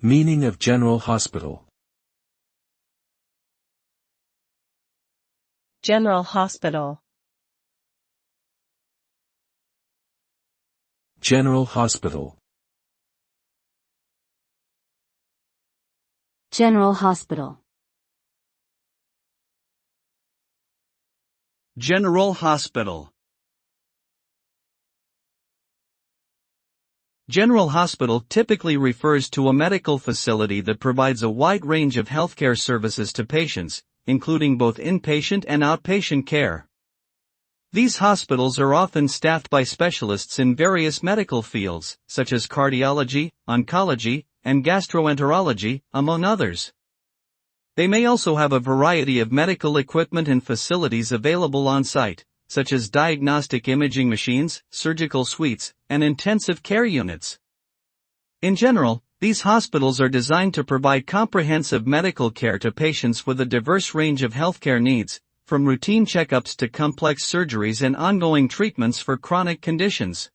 Meaning of general hospital. General hospital. General hospital. General hospital. General hospital. General hospital typically refers to a medical facility that provides a wide range of healthcare services to patients, including both inpatient and outpatient care. These hospitals are often staffed by specialists in various medical fields, such as cardiology, oncology, and gastroenterology, among others. They may also have a variety of medical equipment and facilities available on site, such as diagnostic imaging machines, surgical suites, and intensive care units. In general, these hospitals are designed to provide comprehensive medical care to patients with a diverse range of healthcare needs, from routine checkups to complex surgeries and ongoing treatments for chronic conditions.